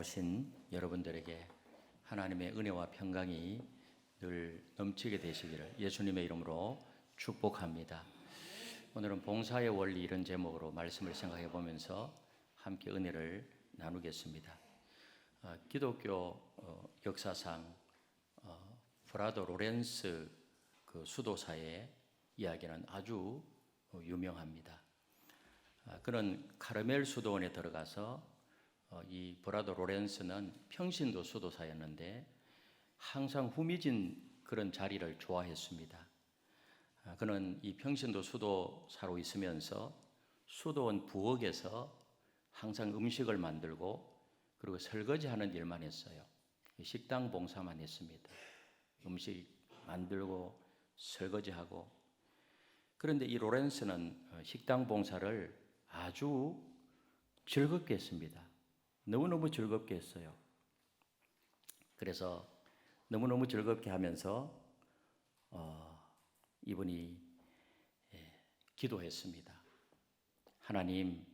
자신 여러분들에게 하나님의 은혜와 평강이 늘 넘치게 되시기를 예수님의 이름으로 축복합니다. 오늘은 봉사의 원리 이런 제목으로 말씀을 생각해 보면서 함께 은혜를 나누겠습니다. 기독교 역사상 브라더 로렌스 그 수도사의 이야기는 아주 유명합니다. 그는 카르멜 수도원에 들어가서 이 브라더 로렌스는 평신도 수도사였는데 항상 후미진 그런 자리를 좋아했습니다. 그는 이 평신도 수도사로 있으면서 수도원 부엌에서 항상 음식을 만들고 그리고 설거지하는 일만 했어요. 식당 봉사만 했습니다. 음식 만들고 설거지하고. 그런데 이 로렌스는 식당 봉사를 아주 즐겁게 했습니다. 너무너무 즐겁게 했어요. 그래서 너무너무 즐겁게 하면서 이분이 기도했습니다. 하나님,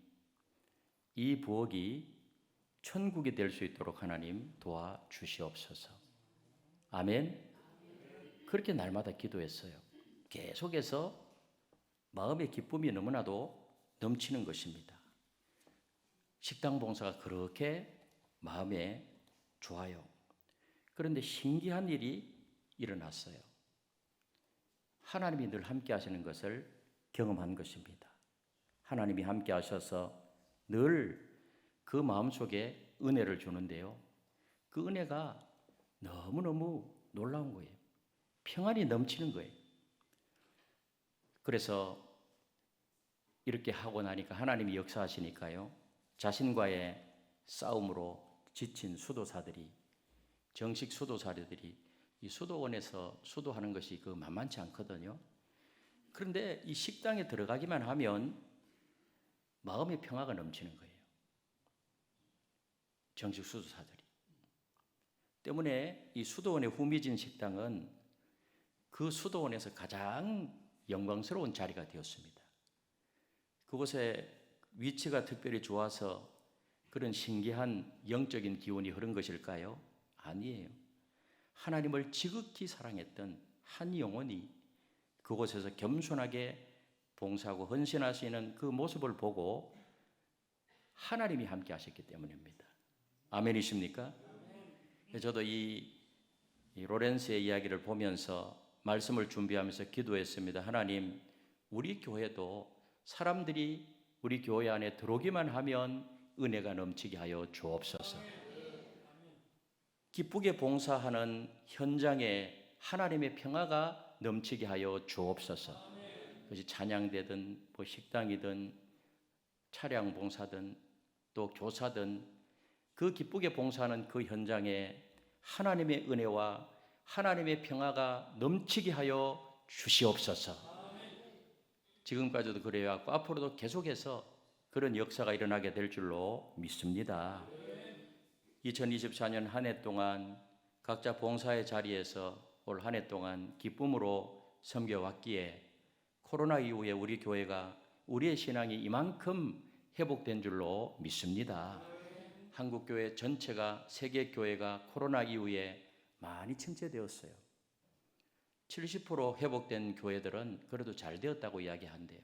이 부엌이 천국이 될 수 있도록 하나님 도와주시옵소서. 아멘. 그렇게 날마다 기도했어요. 계속해서 마음의 기쁨이 너무나도 넘치는 것입니다. 식당 봉사가 그렇게 마음에 좋아요. 그런데 신기한 일이 일어났어요. 하나님이 늘 함께 하시는 것을 경험한 것입니다. 하나님이 함께 하셔서 늘 그 마음속에 은혜를 주는데요. 그 은혜가 너무너무 놀라운 거예요. 평안이 넘치는 거예요. 그래서 이렇게 하고 나니까 하나님이 역사하시니까요. 자신과의 싸움으로 지친 수도사들이, 정식 수도사들이 이 수도원에서 수도하는 것이 만만치 않거든요. 그런데 이 식당에 들어가기만 하면 마음의 평화가 넘치는 거예요. 정식 수도사들이. 때문에 이 수도원의 후미진 식당은 그 수도원에서 가장 영광스러운 자리가 되었습니다. 그곳에 위치가 특별히 좋아서 그런 신기한 영적인 기운이 흐른 것일까요? 아니에요. 하나님을 지극히 사랑했던 한 영혼이 그곳에서 겸손하게 봉사하고 헌신하시는 그 모습을 보고 하나님이 함께 하셨기 때문입니다. 아멘이십니까? 저도 이 로렌스의 이야기를 보면서 말씀을 준비하면서 기도했습니다. 하나님, 우리 교회도 사람들이 우리 교회 안에 들어오기만 하면 은혜가 넘치게 하여 주옵소서. 기쁘게 봉사하는 현장에 하나님의 평화가 넘치게 하여 주옵소서. 그것이 찬양대든 식당이든 차량 봉사든 또 교사든 그 기쁘게 봉사하는 그 현장에 하나님의 은혜와 하나님의 평화가 넘치게 하여 주시옵소서. 지금까지도 그래요. 앞으로도 계속해서 그런 역사가 일어나게 될 줄로 믿습니다. 2024년 한 해 동안 각자 봉사의 자리에서 올 한 해 동안 기쁨으로 섬겨왔기에 코로나 이후에 우리 교회가 우리의 신앙이 이만큼 회복된 줄로 믿습니다. 한국교회 전체가, 세계교회가 코로나 이후에 많이 침체되었어요. 70% 회복된 교회들은 그래도 잘 되었다고 이야기한대요.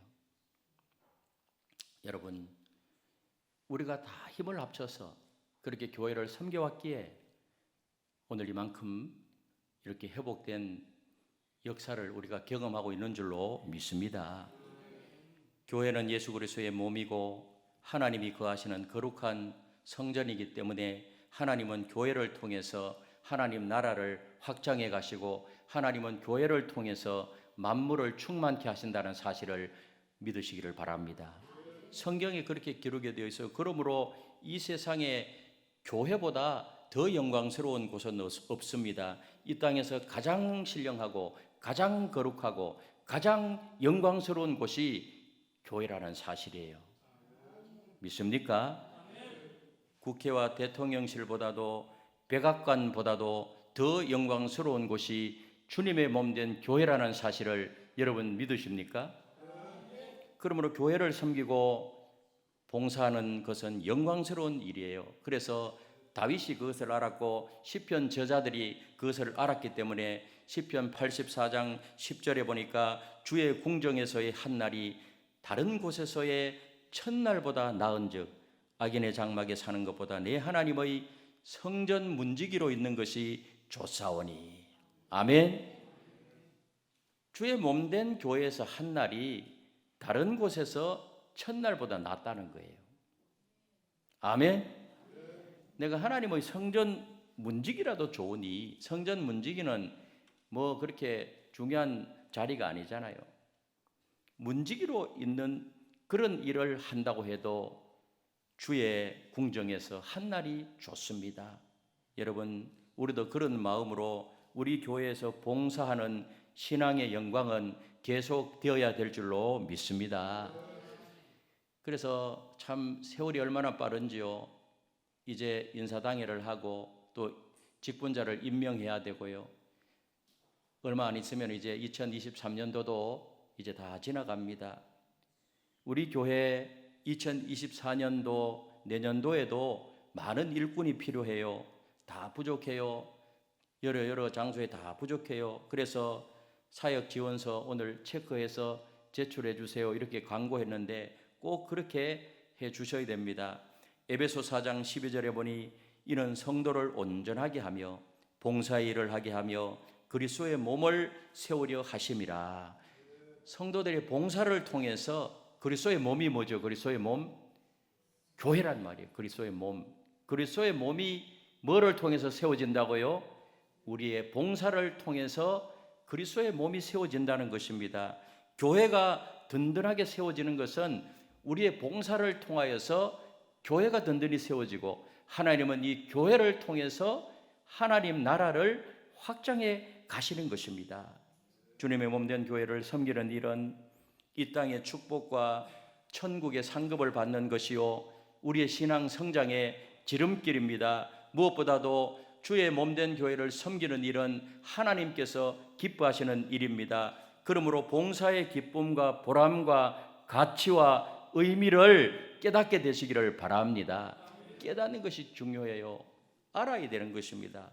여러분, 우리가 다 힘을 합쳐서 그렇게 교회를 섬겨왔기에 오늘 이만큼 이렇게 회복된 역사를 우리가 경험하고 있는 줄로 믿습니다. 교회는 예수 그리스도의 몸이고 하나님이 거하시는 거룩한 성전이기 때문에 하나님은 교회를 통해서 하나님 나라를 확장해 가시고 하나님은 교회를 통해서 만물을 충만케 하신다는 사실을 믿으시기를 바랍니다. 성경에 그렇게 기록이 되어 있어요. 그러므로 이 세상에 교회보다 더 영광스러운 곳은 없습니다. 이 땅에서 가장 신령하고 가장 거룩하고 가장 영광스러운 곳이 교회라는 사실이에요. 믿습니까? 국회와 대통령실보다도 백악관보다도 더 영광스러운 곳이 주님의 몸된 교회라는 사실을 여러분 믿으십니까? 그러므로 교회를 섬기고 봉사하는 것은 영광스러운 일이에요. 그래서 다윗이 그것을 알았고 시편 저자들이 그것을 알았기 때문에 시편 84장 10절에 보니까 주의 궁정에서의 한 날이 다른 곳에서의 첫날보다 나은즉 악인의 장막에 사는 것보다 내 하나님의 성전 문지기로 있는 것이 좋사오니. 아멘. 주의 몸된 교회에서 한 날이 다른 곳에서 첫날보다 낫다는 거예요. 아멘. 내가 하나님의 성전 문지기라도 좋으니, 성전 문지기는 뭐 그렇게 중요한 자리가 아니잖아요. 문지기로 있는 그런 일을 한다고 해도 주의 궁정에서 한 날이 좋습니다. 여러분, 우리도 그런 마음으로 우리 교회에서 봉사하는 신앙의 영광은 계속 되어야 될 줄로 믿습니다. 그래서 참 세월이 얼마나 빠른지요. 이제 인사당회를 하고 또 직분자를 임명해야 되고요. 얼마 안 있으면 이제 2023년도도 이제 다 지나갑니다. 우리 교회 2024년도 내년도에도 많은 일꾼이 필요해요. 다 부족해요. 여러 장소에 다 부족해요. 그래서 사역 지원서 오늘 체크해서 제출해 주세요. 이렇게 광고했는데 꼭 그렇게 해 주셔야 됩니다. 에베소 4장 12절에 보니 이는 성도를 온전하게 하며 봉사의 일을 하게 하며 그리스도의 몸을 세우려 하심이라. 성도들의 봉사를 통해서 그리스도의 몸이 뭐죠? 그리스도의 몸? 교회란 말이에요. 그리스도의 몸. 그리스도의 몸이 뭐를 통해서 세워진다고요? 우리의 봉사를 통해서 그리스도의 몸이 세워진다는 것입니다. 교회가 든든하게 세워지는 것은 우리의 봉사를 통하여서 교회가 든든히 세워지고 하나님은 이 교회를 통해서 하나님 나라를 확장해 가시는 것입니다. 주님의 몸된 교회를 섬기는 일은 이 땅의 축복과 천국의 상급을 받는 것이요 우리의 신앙 성장의 지름길입니다. 무엇보다도 주의 몸된 교회를 섬기는 일은 하나님께서 기뻐하시는 일입니다. 그러므로 봉사의 기쁨과 보람과 가치와 의미를 깨닫게 되시기를 바랍니다. 깨닫는 것이 중요해요. 알아야 되는 것입니다.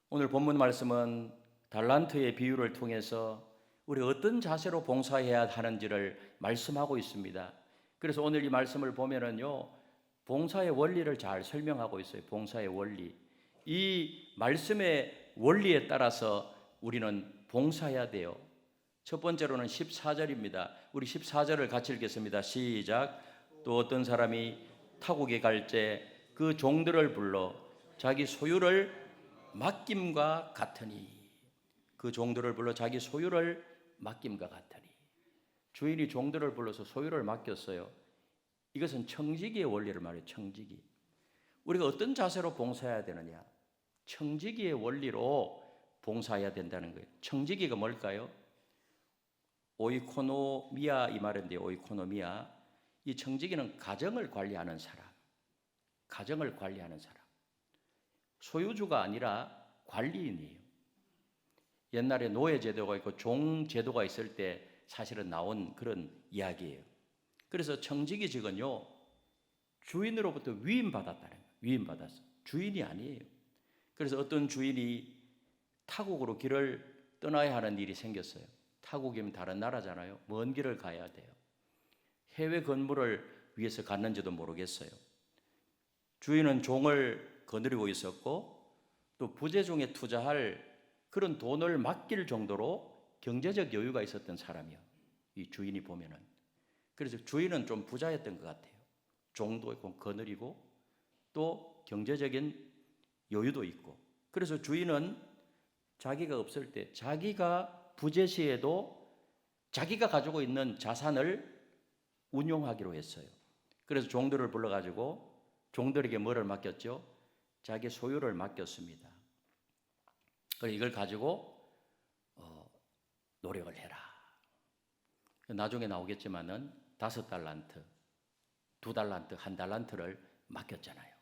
오늘 본문 말씀은 달란트의 비유를 통해서 우리 어떤 자세로 봉사해야 하는지를 말씀하고 있습니다. 그래서 오늘 이 말씀을 보면은요, 봉사의 원리를 잘 설명하고 있어요. 봉사의 원리. 이 말씀의 원리에 따라서 우리는 봉사해야 돼요. 첫 번째로는 14절입니다. 우리 14절을 같이 읽겠습니다. 시작. 또 어떤 사람이 타국에 갈 때 그 종들을 불러 자기 소유를 맡김과 같으니, 그 종들을 불러 자기 소유를 맡김과 같으니. 주인이 종들을 불러서 소유를 맡겼어요. 이것은 청지기의 원리를 말해요. 청지기. 우리가 어떤 자세로 봉사해야 되느냐? 청지기의 원리로 봉사해야 된다는 거예요. 청지기가 뭘까요? 오이코노미아 이 말인데, 오이코노미아. 이 청지기는 가정을 관리하는 사람. 가정을 관리하는 사람. 소유주가 아니라 관리인이에요. 옛날에 노예 제도가 있고 종 제도가 있을 때 사실은 나온 그런 이야기예요. 그래서 청지기직은요, 주인으로부터 위임받았다는 거예요. 위임받았어. 주인이 아니에요. 그래서 어떤 주인이 타국으로 길을 떠나야 하는 일이 생겼어요. 타국이면 다른 나라잖아요. 먼 길을 가야 돼요. 해외 건물을 위해서 갔는지도 모르겠어요. 주인은 종을 거느리고 있었고 또 부재종에 투자할 그런 돈을 맡길 정도로 경제적 여유가 있었던 사람이요. 이 주인이 보면은. 그래서 주인은 좀 부자였던 것 같아요. 종도 있고 거느리고 또 경제적인 여유도 있고. 그래서 주인은 자기가 없을 때 자기가 부재 시에도 자기가 가지고 있는 자산을 운용하기로 했어요. 그래서 종들을 불러가지고 종들에게 뭐를 맡겼죠? 자기 소유를 맡겼습니다. 그래서 이걸 가지고 노력을 해라. 나중에 나오겠지만은 5달란트, 2달란트, 1달란트를 맡겼잖아요.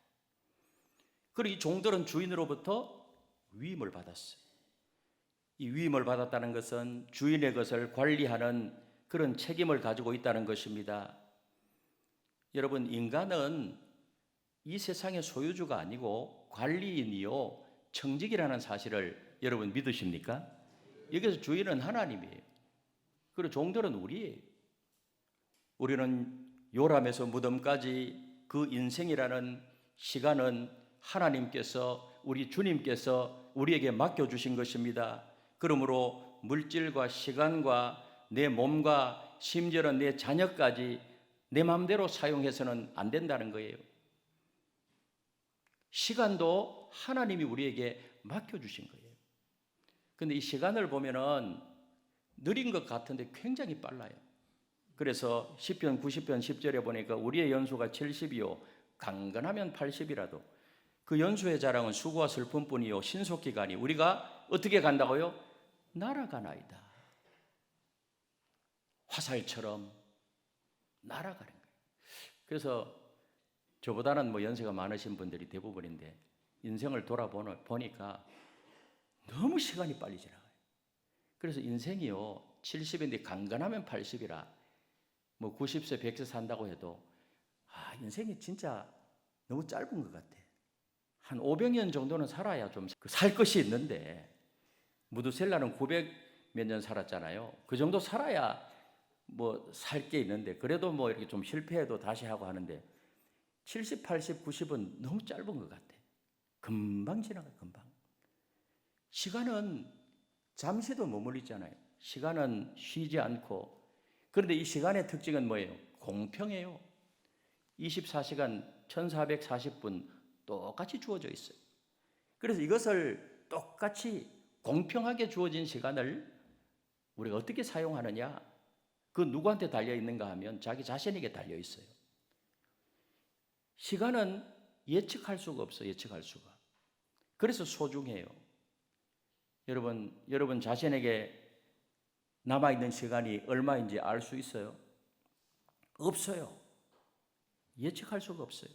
그리고 이 종들은 주인으로부터 위임을 받았어요. 이 위임을 받았다는 것은 주인의 것을 관리하는 그런 책임을 가지고 있다는 것입니다. 여러분, 인간은 이 세상의 소유주가 아니고 관리인이요 청직이라는 사실을 여러분 믿으십니까? 여기서 주인은 하나님이에요. 그리고 종들은 우리예요. 우리는 요람에서 무덤까지 그 인생이라는 시간은 하나님께서 우리 주님께서 우리에게 맡겨주신 것입니다. 그러므로 물질과 시간과 내 몸과 심지어는 내 자녀까지 내 마음대로 사용해서는 안 된다는 거예요. 시간도 하나님이 우리에게 맡겨주신 거예요. 근데 이 시간을 보면은 느린 것 같은데 굉장히 빨라요. 그래서 시편 90편 10절에 보니까 우리의 연수가 70이요 강건하면 80이라도 그 연수의 자랑은 수고와 슬픔뿐이요 신속기가 니 우리가 어떻게 간다고요? 날아가나이다. 화살처럼 날아가는 거예요. 그래서 저보다는 뭐 연세가 많으신 분들이 대부분인데 인생을 돌아보니까 너무 시간이 빨리 지나가요. 그래서 인생이요 70인데 강건하면 80이라 뭐 90세 100세 산다고 해도 인생이 진짜 너무 짧은 것 같아. 한 500년 정도는 살아야 좀 살 것이 있는데 무두셀라는 900 몇 년 살았잖아요. 그 정도 살아야 뭐 살 게 있는데 그래도 뭐 이렇게 좀 실패해도 다시 하고 하는데 70, 80, 90은 너무 짧은 것 같아. 금방 지나가 금방. 시간은 잠시도 머물리잖아요. 시간은 쉬지 않고. 그런데 이 시간의 특징은 뭐예요? 공평해요. 24시간 1440분 똑같이 주어져 있어요. 그래서 이것을 똑같이 공평하게 주어진 시간을 우리가 어떻게 사용하느냐? 그 누구한테 달려 있는가 하면 자기 자신에게 달려 있어요. 시간은 예측할 수가 없어요. 예측할 수가. 그래서 소중해요. 여러분 자신에게 남아있는 시간이 얼마인지 알 수 있어요? 없어요. 예측할 수가 없어요.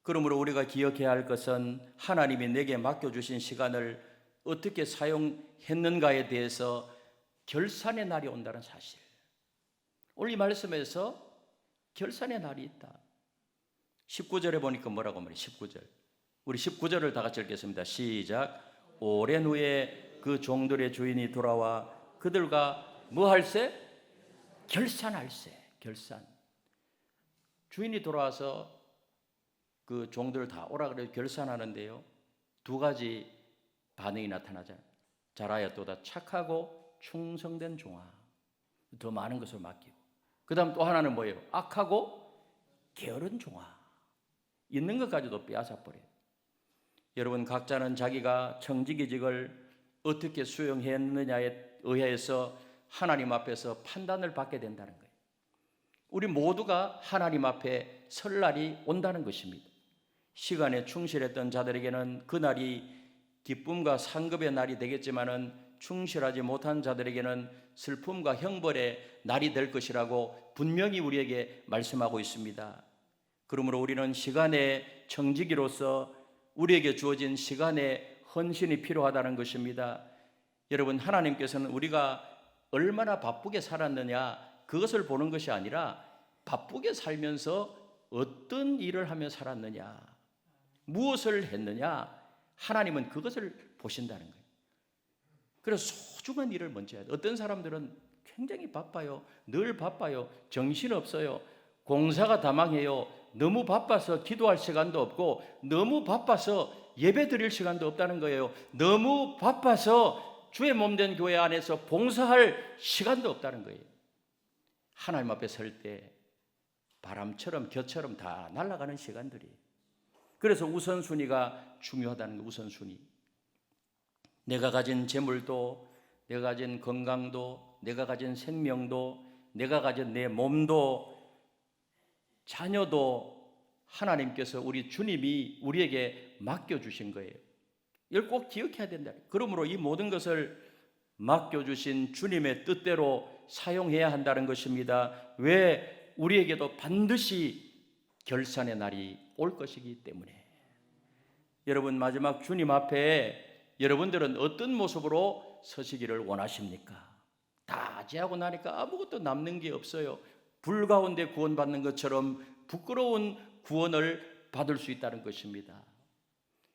그러므로 우리가 기억해야 할 것은 하나님이 내게 맡겨주신 시간을 어떻게 사용했는가에 대해서 결산의 날이 온다는 사실. 오늘 이 말씀에서 결산의 날이 있다. 19절에 보니까 뭐라고 말해요? 19절. 우리 19절을 다 같이 읽겠습니다. 시작. 오랜 후에 그 종들의 주인이 돌아와 그들과 뭐 할세? 결산할세. 결산. 주인이 돌아와서 그 종들 다 오라 그래 결산하는데요. 두 가지 반응이 나타나잖아요. 잘하였도다. 착하고 충성된 종아. 더 많은 것을 맡기고. 그 다음 또 하나는 뭐예요? 악하고 게으른 종아. 있는 것까지도 빼앗아 버려요. 여러분 각자는 자기가 청지기직을 어떻게 수행했느냐에 의해서 하나님 앞에서 판단을 받게 된다는 거예요. 우리 모두가 하나님 앞에 설 날이 온다는 것입니다. 시간에 충실했던 자들에게는 그 날이 기쁨과 상급의 날이 되겠지만은 충실하지 못한 자들에게는 슬픔과 형벌의 날이 될 것이라고 분명히 우리에게 말씀하고 있습니다. 그러므로 우리는 시간의 청지기로서 우리에게 주어진 시간의 헌신이 필요하다는 것입니다. 여러분 하나님께서는 우리가 얼마나 바쁘게 살았느냐 그것을 보는 것이 아니라 바쁘게 살면서 어떤 일을 하며 살았느냐 무엇을 했느냐 하나님은 그것을 보신다는 거예요. 그래서 소중한 일을 먼저 해야 돼요. 어떤 사람들은 굉장히 바빠요. 늘 바빠요. 정신없어요. 공사가 다망해요. 너무 바빠서 기도할 시간도 없고 너무 바빠서 예배 드릴 시간도 없다는 거예요. 너무 바빠서 주의 몸된 교회 안에서 봉사할 시간도 없다는 거예요. 하나님 앞에 설 때 바람처럼 겨처럼 다 날아가는 시간들이. 그래서 우선순위가 중요하다는 거예요. 우선순위. 내가 가진 재물도, 내가 가진 건강도, 내가 가진 생명도, 내가 가진 내 몸도, 자녀도 하나님께서 우리 주님이 우리에게 맡겨주신 거예요. 이걸 꼭 기억해야 된다. 그러므로 이 모든 것을 맡겨주신 주님의 뜻대로 사용해야 한다는 것입니다. 왜? 우리에게도 반드시 결산의 날이 올 것이기 때문에. 여러분 마지막 주님 앞에 여러분들은 어떤 모습으로 서시기를 원하십니까? 다 지하고 나니까 아무것도 남는 게 없어요. 불 가운데 구원받는 것처럼 부끄러운 구원을 받을 수 있다는 것입니다.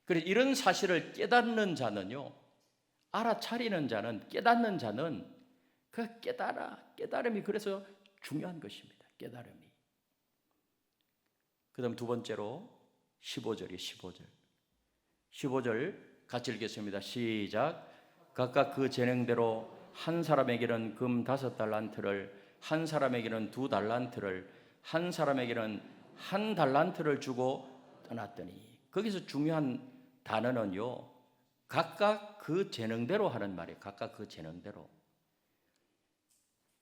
그래서 이런 사실을 깨닫는 자는요, 알아차리는 자는, 깨닫는 자는 그 깨달음이 그래서 중요한 것입니다. 깨달음이. 그 다음 두 번째로 15절이에요. 15절 같이 읽겠습니다. 시작. 각각 그 재능대로 한 사람에게는 금 5달란트를, 한 사람에게는 2달란트를, 한 사람에게는 1달란트를 주고 떠났더니, 거기서 중요한 단어는요, 각각 그 재능대로 하는 말이에요. 각각 그 재능대로.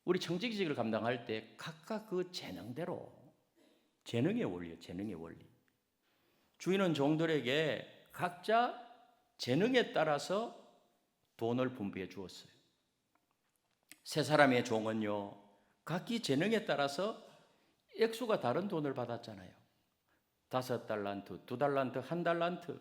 우리 청지기직을 감당할 때 각각 그 재능대로, 재능의 원리예요. 재능의 원리. 주인은 종들에게 각자 재능에 따라서 돈을 분배해 주었어요. 세 사람의 종은요, 각기 재능에 따라서 액수가 다른 돈을 받았잖아요. 5달란트, 2달란트, 1달란트.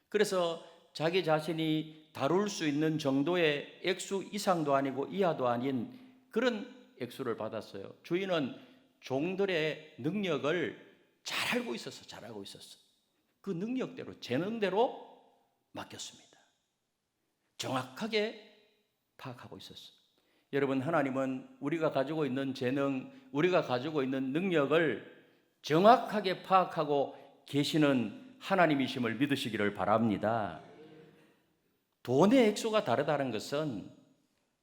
그래서 자기 자신이 다룰 수 있는 정도의 액수 이상도 아니고 이하도 아닌 그런 액수를 받았어요. 주인은 종들의 능력을 잘 알고 있었어. 그 능력대로, 재능대로 맡겼습니다. 정확하게 파악하고 있었어요. 여러분, 하나님은 우리가 가지고 있는 재능, 우리가 가지고 있는 능력을 정확하게 파악하고 계시는 하나님이심을 믿으시기를 바랍니다. 돈의 액수가 다르다는 것은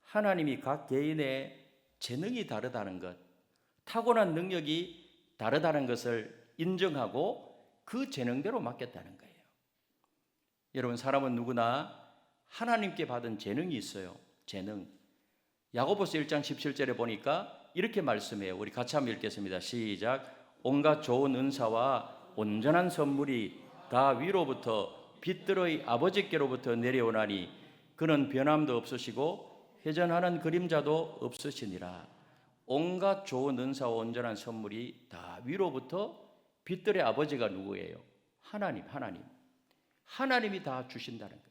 하나님이 각 개인의 재능이 다르다는 것, 타고난 능력이 다르다는 것을 인정하고 그 재능대로 맡겼다는 거예요. 여러분, 사람은 누구나 하나님께 받은 재능이 있어요. 재능. 야고보서 1장 17절에 보니까 이렇게 말씀해요. 우리 같이 한번 읽겠습니다. 시작. 온갖 좋은 은사와 온전한 선물이 다 위로부터 빛들의 아버지께로부터 내려오나니 그는 변함도 없으시고 회전하는 그림자도 없으시니라. 온갖 좋은 은사와 온전한 선물이 다 위로부터 빛들의 아버지가 누구예요? 하나님이 다 주신다는 거예요.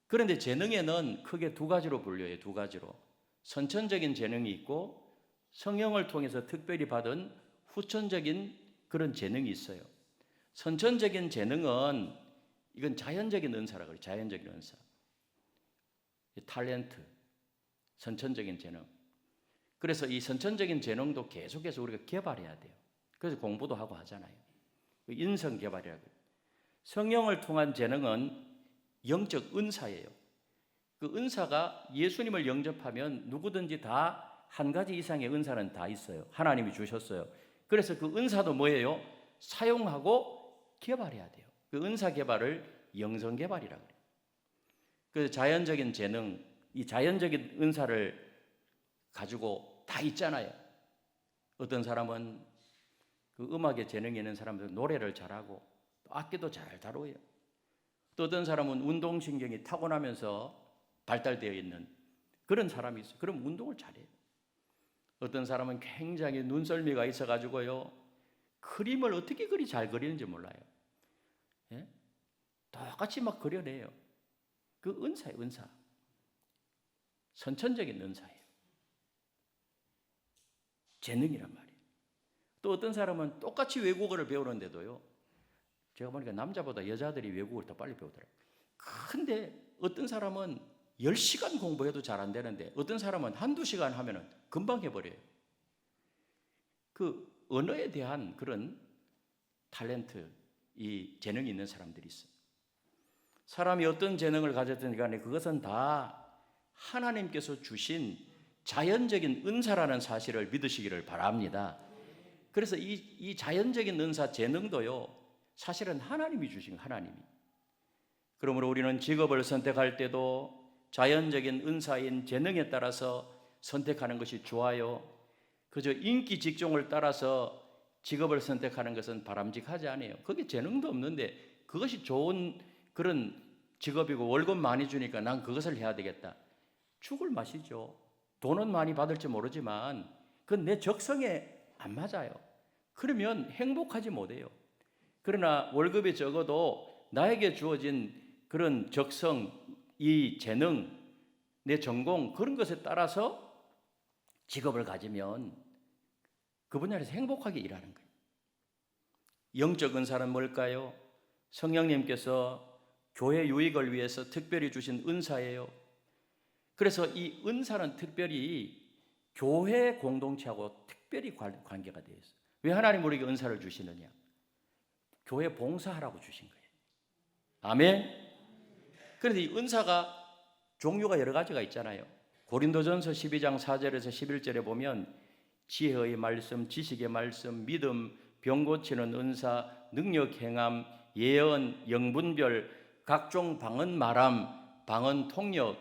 그런데 재능에는 크게 두 가지로 분류해요. 두 가지로. 선천적인 재능이 있고 성령을 통해서 특별히 받은 후천적인 그런 재능이 있어요. 선천적인 재능은 이건 자연적인 은사라고 그래요. 자연적인 은사. 탤런트, 선천적인 재능. 그래서 이 선천적인 재능도 계속해서 우리가 개발해야 돼요. 그래서 공부도 하고 하잖아요. 인성 개발이라고. 성령을 통한 재능은 영적 은사예요. 그 은사가 예수님을 영접하면 누구든지 다 한 가지 이상의 은사는 다 있어요. 하나님이 주셨어요. 그래서 그 은사도 뭐예요? 사용하고 개발해야 돼요. 그 은사 개발을 영성 개발이라고 해요. 그 자연적인 재능, 이 자연적인 은사를 가지고 다 있잖아요. 어떤 사람은 그 음악에 재능이 있는 사람들은 노래를 잘하고 또 악기도 잘 다루어요. 또 어떤 사람은 운동신경이 타고나면서 발달되어 있는 그런 사람이 있어요. 그럼 운동을 잘해요. 어떤 사람은 굉장히 눈썰미가 있어가지고요, 그림을 어떻게 그리 잘 그리는지 몰라요. 예? 똑같이 막 그려내요. 그 은사예요, 은사. 선천적인 은사예요. 재능이란 말이에요. 또 어떤 사람은 똑같이 외국어를 배우는데도요, 제가 보니까 남자보다 여자들이 외국어를 더 빨리 배우더라고요. 근데 어떤 사람은 10시간 공부해도 잘 안 되는데 어떤 사람은 한두 시간 하면은 금방 해버려요. 그 언어에 대한 그런 탤런트, 이 재능이 있는 사람들이 있어요. 사람이 어떤 재능을 가졌든 간에 그것은 다 하나님께서 주신 자연적인 은사라는 사실을 믿으시기를 바랍니다. 그래서 이 자연적인 은사, 재능도요, 사실은 하나님이 주신 거예요. 하나님이. 그러므로 우리는 직업을 선택할 때도 자연적인 은사인 재능에 따라서 선택하는 것이 좋아요. 그저 인기 직종을 따라서 직업을 선택하는 것은 바람직하지 않아요. 그게 재능도 없는데 그것이 좋은 그런 직업이고 월급 많이 주니까 난 그것을 해야 되겠다. 죽을 맛이죠. 돈은 많이 받을지 모르지만 그건 내 적성에 안 맞아요. 그러면 행복하지 못해요. 그러나 월급이 적어도 나에게 주어진 그런 적성, 이 재능, 내 전공, 그런 것에 따라서 직업을 가지면 그 분야에서 행복하게 일하는 거예요. 영적 은사는 뭘까요? 성령님께서 교회 유익을 위해서 특별히 주신 은사예요. 그래서 이 은사는 특별히 교회 공동체하고 특별히 관계가 되어 있어요. 왜 하나님 우리에게 은사를 주시느냐? 교회 봉사하라고 주신 거예요. 아멘. 그런데 이 은사가 종류가 여러 가지가 있잖아요. 고린도전서 12장 4절에서 11절에 보면 지혜의 말씀, 지식의 말씀, 믿음, 병 고치는 은사, 능력 행함, 예언, 영분별, 각종 방언 말함, 방언 통역,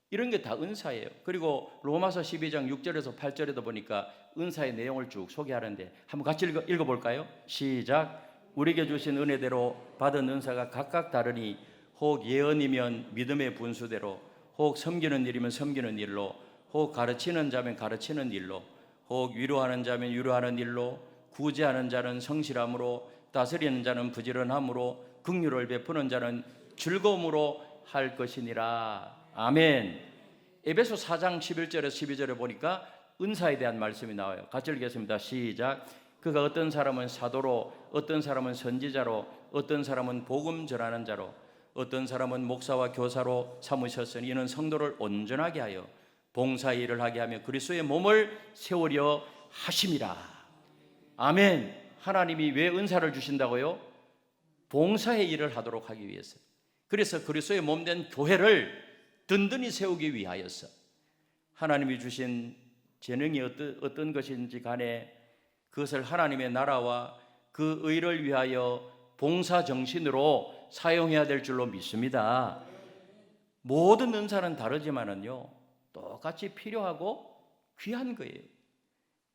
이런 게 다 은사예요. 그리고 로마서 12장 6절에서 8절에도 보니까 은사의 내용을 쭉 소개하는데 한번 같이 읽어볼까요? 시작. 우리에게 주신 은혜대로 받은 은사가 각각 다르니 혹 예언이면 믿음의 분수대로, 혹 섬기는 일이면 섬기는 일로, 혹 가르치는 자면 가르치는 일로, 혹 위로하는 자면 위로하는 일로, 구제하는 자는 성실함으로, 다스리는 자는 부지런함으로, 긍휼을 베푸는 자는 즐거움으로 할 것이니라. 아멘. 에베소 4장 11절에서 12절에 보니까 은사에 대한 말씀이 나와요. 같이 읽겠습니다. 시작. 그가 어떤 사람은 사도로, 어떤 사람은 선지자로, 어떤 사람은 복음 전하는 자로, 어떤 사람은 목사와 교사로 삼으셨으니 이는 성도를 온전하게 하여 봉사의 일을 하게 하며 그리스도의 몸을 세우려 하심이라. 아멘. 하나님이 왜 은사를 주신다고요? 봉사의 일을 하도록 하기 위해서. 그래서 그리스도의 몸된 교회를 든든히 세우기 위하여서 하나님이 주신 재능이 어떤 것인지 간에 그것을 하나님의 나라와 그 의를 위하여 봉사 정신으로 사용해야 될 줄로 믿습니다. 모든 은사는 다르지만은요, 똑같이 필요하고 귀한 거예요.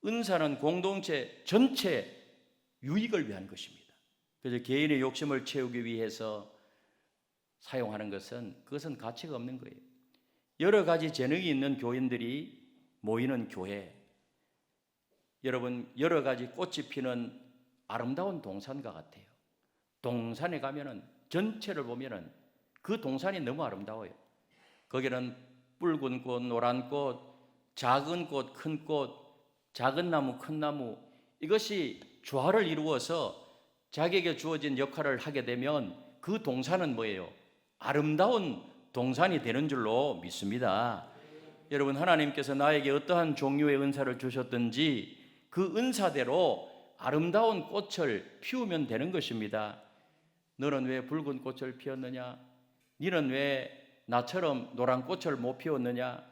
은사는 공동체 전체 유익을 위한 것입니다. 그래서 개인의 욕심을 채우기 위해서 사용하는 그것은 가치가 없는 거예요. 여러 가지 재능이 있는 교인들이 모이는 교회, 여러분 여러 가지 꽃이 피는 아름다운 동산과 같아요. 동산에 가면은 전체를 보면은 그 동산이 너무 아름다워요. 거기는 붉은 꽃, 노란 꽃, 작은 꽃, 큰 꽃, 작은 나무, 큰 나무, 이것이 조화를 이루어서 자기에게 주어진 역할을 하게 되면 그 동산은 뭐예요? 아름다운 동산이 되는 줄로 믿습니다. 여러분, 하나님께서 나에게 어떠한 종류의 은사를 주셨든지 그 은사대로 아름다운 꽃을 피우면 되는 것입니다. 너는 왜 붉은 꽃을 피웠느냐? 너는 왜 나처럼 노란 꽃을 못 피웠느냐?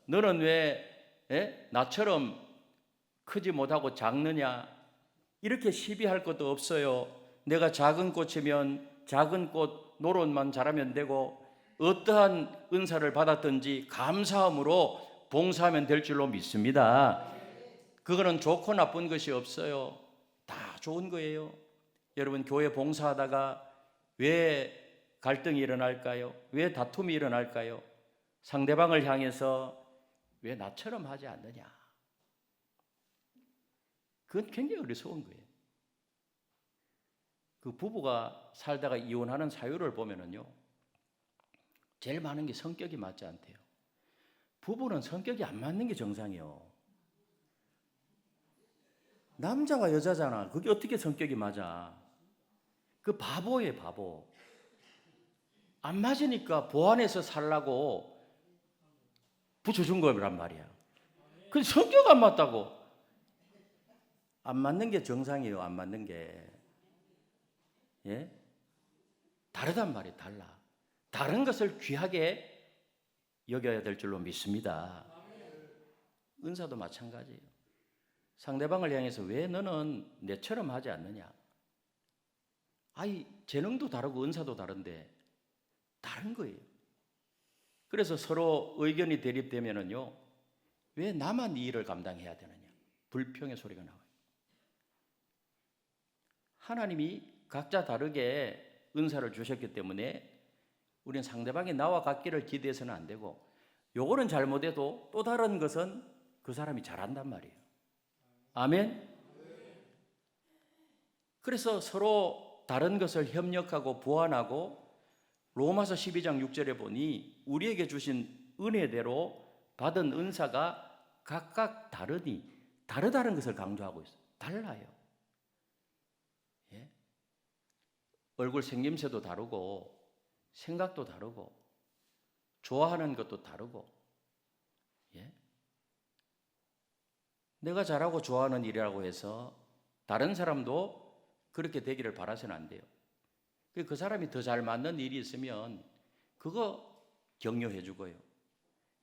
너는 왜 나처럼 크지 못하고 작느냐? 이렇게 시비할 것도 없어요. 내가 작은 꽃이면 작은 꽃 노릇만 자라면 되고 어떠한 은사를 받았든지 감사함으로 봉사하면 될 줄로 믿습니다. 그거는 좋고 나쁜 것이 없어요. 다 좋은 거예요. 여러분, 교회 봉사하다가 왜 갈등이 일어날까요? 왜 다툼이 일어날까요? 상대방을 향해서 왜 나처럼 하지 않느냐? 그건 굉장히 어리석은 거예요. 그 부부가 살다가 이혼하는 사유를 보면은요, 제일 많은 게 성격이 맞지 않대요. 부부는 성격이 안 맞는 게 정상이에요. 남자와 여자잖아. 그게 어떻게 성격이 맞아? 그 바보예요, 바보. 안 맞으니까 보완해서 살라고 붙여준 거란 말이야. 근데 성격 안 맞다고. 안 맞는 게 정상이에요, 안 맞는 게. 예? 다르단 말이에요, 달라. 다른 것을 귀하게 여겨야 될 줄로 믿습니다. 은사도 마찬가지예요. 상대방을 향해서 왜 너는 내처럼 하지 않느냐? 아이, 재능도 다르고 은사도 다른데 다른 거예요. 그래서 서로 의견이 대립되면은요, 왜 나만 이 일을 감당해야 되느냐? 불평의 소리가 나와요. 하나님이 각자 다르게 은사를 주셨기 때문에 우리는 상대방이 나와 같기를 기대해서는 안 되고, 요거는 잘못해도 또 다른 것은 그 사람이 잘한단 말이에요. 아멘? 그래서 서로 다른 것을 협력하고 보완하고, 로마서 12장 6절에 보니 우리에게 주신 은혜대로 받은 은사가 각각 다르니, 다르다는 것을 강조하고 있어요. 달라요. 얼굴 생김새도 다르고 생각도 다르고 좋아하는 것도 다르고, 예? 내가 잘하고 좋아하는 일이라고 해서 다른 사람도 그렇게 되기를 바라서는 안 돼요. 그 사람이 더 잘 맞는 일이 있으면 그거 격려해 주고요.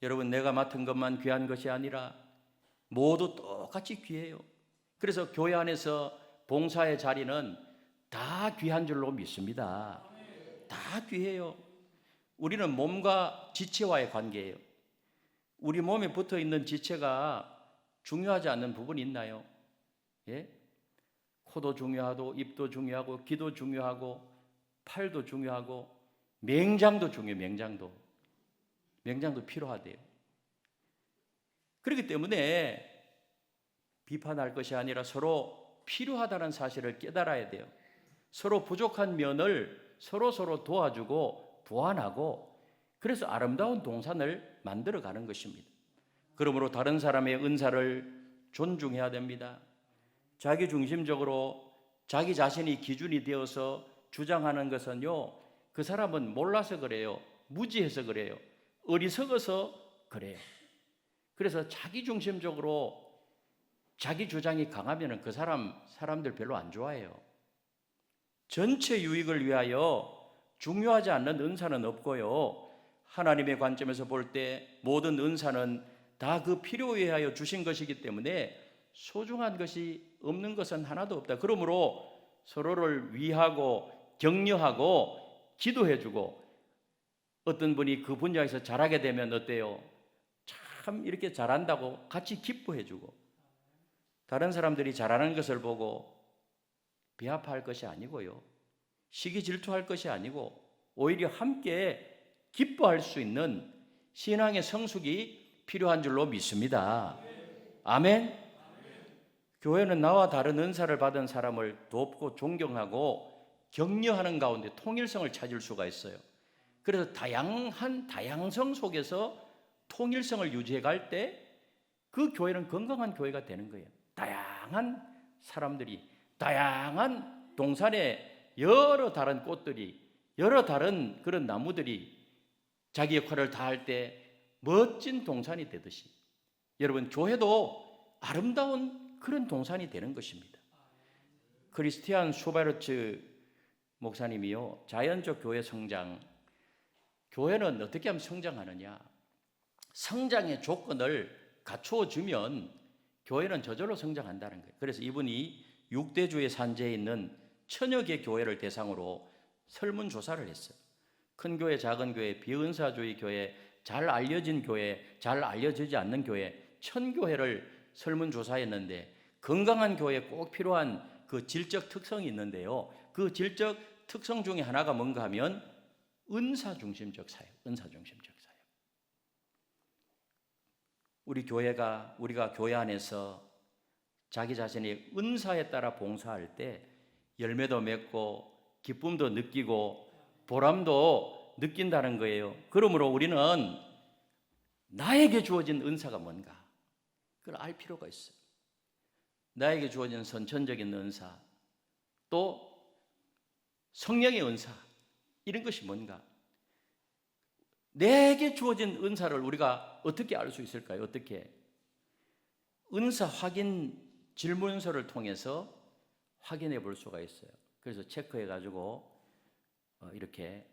여러분, 내가 맡은 것만 귀한 것이 아니라 모두 똑같이 귀해요. 그래서 교회 안에서 봉사의 자리는 다 귀한 줄로 믿습니다. 다 귀해요. 우리는 몸과 지체와의 관계예요. 우리 몸에 붙어 있는 지체가 중요하지 않는 부분이 있나요? 예? 코도 중요하고, 입도 중요하고, 귀도 중요하고, 팔도 중요하고, 맹장도 중요해요. 맹장도 필요하대요. 그렇기 때문에 비판할 것이 아니라 서로 필요하다는 사실을 깨달아야 돼요. 서로 부족한 면을 서로 도와주고 보완하고, 그래서 아름다운 동산을 만들어가는 것입니다. 그러므로 다른 사람의 은사를 존중해야 됩니다. 자기중심적으로 자기 자신이 기준이 되어서 주장하는 것은요, 그 사람은 몰라서 그래요. 무지해서 그래요. 어리석어서 그래요. 그래서 자기중심적으로 자기 주장이 강하면 그 사람들 별로 안 좋아해요. 전체 유익을 위하여 중요하지 않는 은사는 없고요. 하나님의 관점에서 볼 때 모든 은사는 다 그 필요에 의하여 주신 것이기 때문에 소중한 것이 없는 것은 하나도 없다. 그러므로 서로를 위하고 격려하고 기도해주고, 어떤 분이 그 분야에서 잘하게 되면 어때요? 참 이렇게 잘한다고 같이 기뻐해주고, 다른 사람들이 잘하는 것을 보고 비하할 것이 아니고요, 시기 질투할 것이 아니고 오히려 함께 기뻐할 수 있는 신앙의 성숙이 필요한 줄로 믿습니다. 아멘. 교회는 나와 다른 은사를 받은 사람을 돕고 존경하고 격려하는 가운데 통일성을 찾을 수가 있어요. 그래서 다양성 속에서 통일성을 유지해 갈 때 그 교회는 건강한 교회가 되는 거예요. 다양한 사람들이, 다양한 동산에 여러 다른 꽃들이, 여러 다른 그런 나무들이 자기 역할을 다할 때 멋진 동산이 되듯이, 여러분, 교회도 아름다운 그런 동산이 되는 것입니다. 크리스티안 슈바르츠 목사님이요, 자연적 교회 성장, 교회는 어떻게 하면 성장하느냐, 성장의 조건을 갖추어 주면 교회는 저절로 성장한다는 거예요. 그래서 이분이 6대주의 산지에 있는 천여 개 교회를 대상으로 설문조사를 했어요. 큰 교회, 작은 교회, 비은사주의 교회, 잘 알려진 교회, 잘 알려지지 않는 교회, 1000교회를 설문조사했는데, 건강한 교회에 꼭 필요한 그 질적 특성이 있는데요, 그 질적 특성 중에 하나가 뭔가 하면 은사중심적 사역, 은사중심적 사역. 우리가 교회 안에서 자기 자신의 은사에 따라 봉사할 때 열매도 맺고 기쁨도 느끼고 보람도 느낀다는 거예요. 그러므로 우리는 나에게 주어진 은사가 뭔가, 그걸 알 필요가 있어요. 나에게 주어진 선천적인 은사, 또 성령의 은사, 이런 것이 뭔가, 내게 주어진 은사를 우리가 어떻게 알 수 있을까요? 어떻게? 은사 확인 질문서를 통해서 확인해 볼 수가 있어요. 그래서 체크해 가지고 이렇게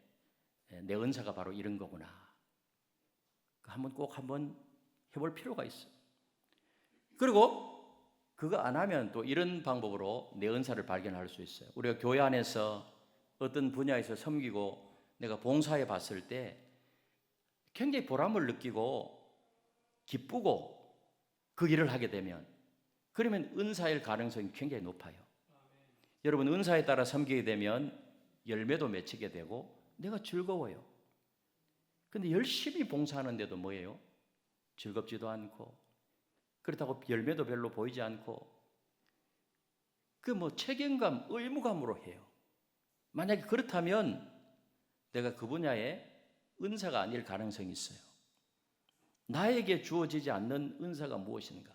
내 은사가 바로 이런 거구나, 꼭 한번 해볼 필요가 있어요. 그리고 그거 안 하면 또 이런 방법으로 내 은사를 발견할 수 있어요. 우리가 교회 안에서 어떤 분야에서 섬기고 내가 봉사해 봤을 때 굉장히 보람을 느끼고 기쁘고 그 일을 하게 되면, 그러면 은사일 가능성이 굉장히 높아요. 여러분, 은사에 따라 섬기게 되면 열매도 맺히게 되고 내가 즐거워요. 근데 열심히 봉사하는데도 뭐예요? 즐겁지도 않고, 그렇다고 열매도 별로 보이지 않고, 책임감, 의무감으로 해요. 만약에 그렇다면 내가 그 분야에 은사가 아닐 가능성이 있어요. 나에게 주어지지 않는 은사가 무엇인가?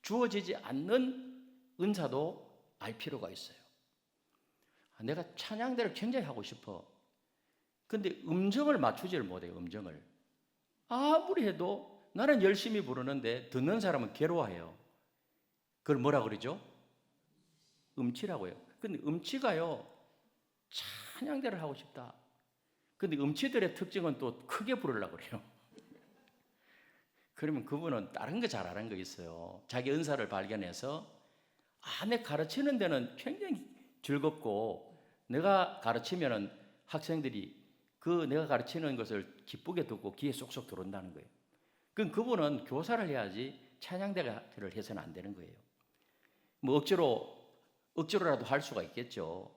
주어지지 않는 은사도 알 필요가 있어요. 내가 찬양대를 굉장히 하고 싶어. 근데 음정을 맞추지를 못해요. 음정을. 아무리 해도 나는 열심히 부르는데 듣는 사람은 괴로워해요. 그걸 뭐라 그러죠? 음치라고요. 근데 음치가요, 찬양대를 하고 싶다. 근데 음치들의 특징은 또 크게 부르려고 그래요. 그러면 그분은 다른 거 잘하는 거 있어요. 자기 은사를 발견해서 내 가르치는 데는 굉장히 즐겁고 내가 가르치면은 학생들이 그 내가 가르치는 것을 기쁘게 듣고 귀에 쏙쏙 들어온다는 거예요. 그럼 그분은 교사를 해야지 찬양대를 해서는 안 되는 거예요. 뭐 억지로라도 할 수가 있겠죠.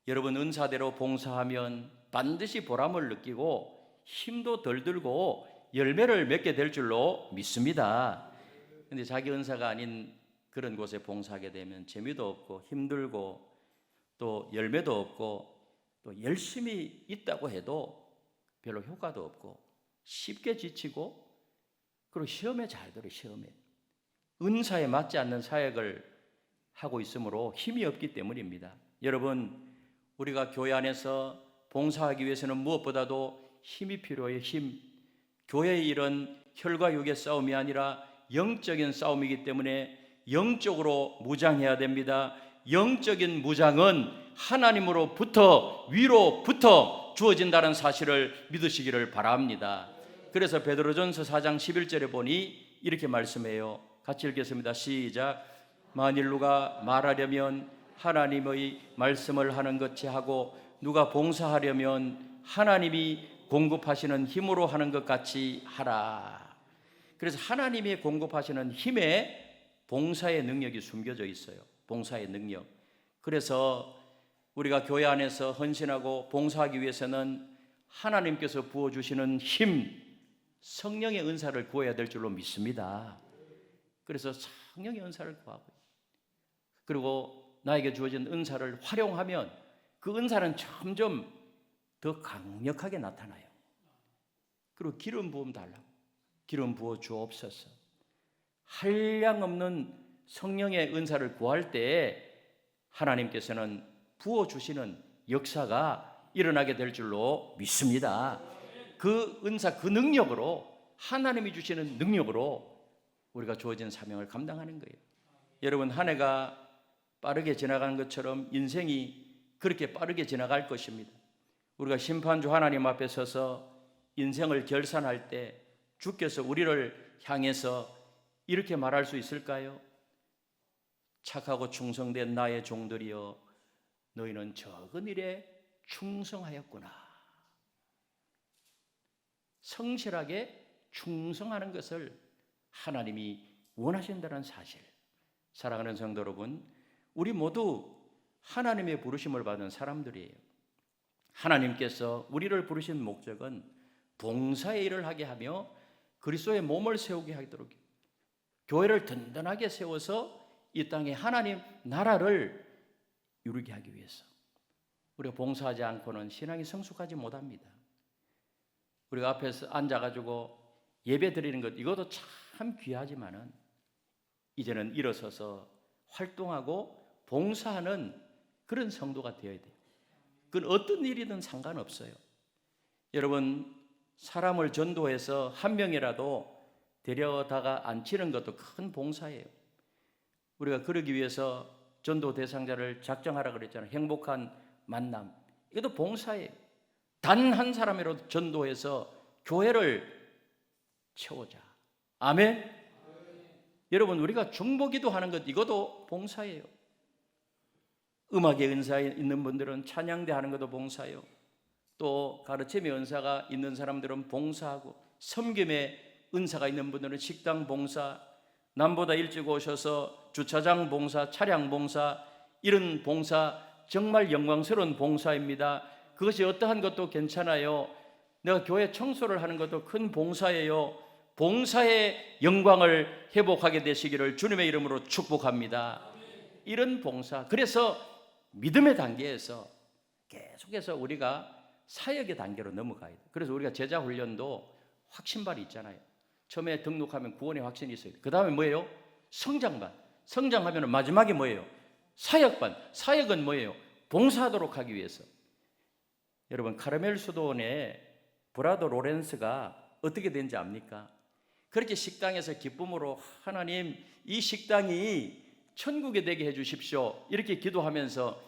여러분 은사대로 봉사하면 반드시 보람을 느끼고 힘도 덜 들고 열매를 맺게 될 줄로 믿습니다. 근데 자기 은사가 아닌 그런 곳에 봉사하게 되면 재미도 없고 힘들고 또 열매도 없고 또 열심히 있다고 해도 별로 효과도 없고 쉽게 지치고 그리고 시험에 잘 들어요. 시험에 은사에 맞지 않는 사역을 하고 있으므로 힘이 없기 때문입니다. 여러분 우리가 교회 안에서 봉사하기 위해서는 무엇보다도 힘이 필요해요. 힘. 교회의 일은 혈과 육의 싸움이 아니라 영적인 싸움이기 때문에 영적으로 무장해야 됩니다. 영적인 무장은 하나님으로부터 위로부터 주어진다는 사실을 믿으시기를 바랍니다. 그래서 베드로전서 4장 11절에 보니 이렇게 말씀해요. 같이 읽겠습니다. 시작. 만일 누가 말하려면 하나님의 말씀을 하는 것이 하고 누가 봉사하려면 하나님이 공급하시는 힘으로 하는 것 같이 하라. 그래서 하나님이 공급하시는 힘에 봉사의 능력이 숨겨져 있어요. 봉사의 능력. 그래서 우리가 교회 안에서 헌신하고 봉사하기 위해서는 하나님께서 부어주시는 힘, 성령의 은사를 구해야 될 줄로 믿습니다. 그래서 성령의 은사를 구하고 그리고 나에게 주어진 은사를 활용하면 그 은사는 점점 더 강력하게 나타나요. 그리고 기름 부음 달라고. 기름 부어 주옵소서. 한량없는 성령의 은사를 구할 때 하나님께서는 부어주시는 역사가 일어나게 될 줄로 믿습니다. 그 은사, 그 능력으로 하나님이 주시는 능력으로 우리가 주어진 사명을 감당하는 거예요. 여러분 한 해가 빠르게 지나가는 것처럼 인생이 그렇게 빠르게 지나갈 것입니다. 우리가 심판주 하나님 앞에 서서 인생을 결산할 때 주께서 우리를 향해서 이렇게 말할 수 있을까요? 착하고 충성된 나의 종들이여 너희는 적은 일에 충성하였구나. 성실하게 충성하는 것을 하나님이 원하신다는 사실. 사랑하는 성도 여러분, 우리 모두 하나님의 부르심을 받은 사람들이에요. 하나님께서 우리를 부르신 목적은 봉사의 일을 하게 하며 그리스도의 몸을 세우게 하도록 교회를 든든하게 세워서 이 땅에 하나님 나라를 이루게 하기 위해서. 우리가 봉사하지 않고는 신앙이 성숙하지 못합니다. 우리가 앞에서 앉아가지고 예배 드리는 것 이것도 참 귀하지만은 이제는 일어서서 활동하고 봉사하는 그런 성도가 되어야 돼요. 그건 어떤 일이든 상관없어요. 여러분 사람을 전도해서 한 명이라도 데려다가 앉히는 것도 큰 봉사예요. 우리가 그러기 위해서 전도 대상자를 작정하라 그랬잖아요. 행복한 만남. 이것도 봉사예요. 단 한 사람이라도 전도해서 교회를 채우자. 아멘. 여러분 우리가 중보기도 하는 것 이것도 봉사예요. 음악의 은사에 있는 분들은 찬양대 하는 것도 봉사예요. 또 가르침의 은사가 있는 사람들은 봉사하고 섬김의 은사가 있는 분들은 식당 봉사, 남보다 일찍 오셔서 주차장 봉사, 차량 봉사, 이런 봉사 정말 영광스러운 봉사입니다. 그것이 어떠한 것도 괜찮아요. 내가 교회 청소를 하는 것도 큰 봉사예요. 봉사의 영광을 회복하게 되시기를 주님의 이름으로 축복합니다. 이런 봉사. 그래서 믿음의 단계에서 계속해서 우리가 사역의 단계로 넘어가야 돼요. 그래서 우리가 제자 훈련도 확신반이 있잖아요. 처음에 등록하면 구원의 확신이 있어요. 그 다음에 뭐예요? 성장반. 성장하면 마지막에 뭐예요? 사역반. 사역은 뭐예요? 봉사하도록 하기 위해서. 여러분, 카르멜 수도원의 브라더 로렌스가 어떻게 된지 압니까? 그렇게 식당에서 기쁨으로 하나님, 이 식당이 천국이 되게 해주십시오 이렇게 기도하면서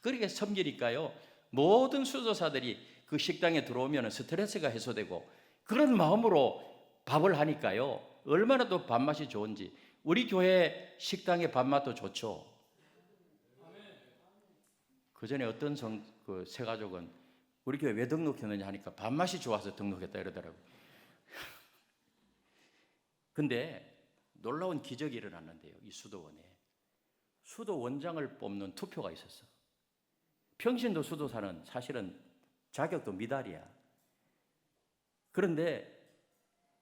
그렇게 섬기니까요, 모든 수도사들이 그 식당에 들어오면 스트레스가 해소되고 그런 마음으로 밥을 하니까요, 얼마나 더 밥맛이 좋은지. 우리 교회 식당의 밥맛도 좋죠. 그 전에 어떤 새 가족은 우리 교회 왜 등록했느냐 하니까 밥맛이 좋아서 등록했다 이러더라고요. 근데 놀라운 기적이 일어났는데요, 이 수도원에 수도 원장을 뽑는 투표가 있었어. 평신도 수도사는 사실은 자격도 미달이야. 그런데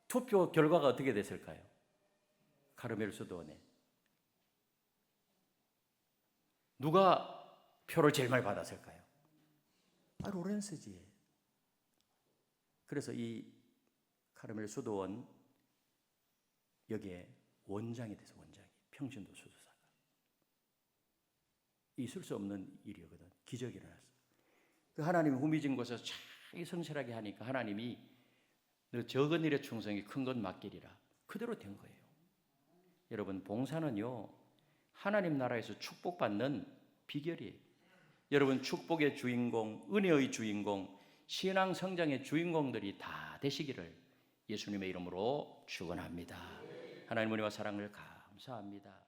투표 결과가 어떻게 됐을까요? 카르멜 수도원에 누가 표를 제일 많이 받았을까요? 로렌스지. 그래서 이 카르멜 수도원 여기에 원장이 돼서, 원장이 평신도 수도사가. 있을 수 없는 일이거든. 기적이 일어났어. 그 하나님이 후미진 곳에서 참 성실하게 하니까 하나님이 너 적은 일에 충성이 큰 건 맡기리라, 그대로 된 거예요. 여러분, 봉사는요 하나님 나라에서 축복받는 비결이에요. 여러분, 축복의 주인공, 은혜의 주인공, 신앙 성장의 주인공들이 다 되시기를 예수님의 이름으로 축원합니다. 하나님 은혜와 사랑을 감사합니다.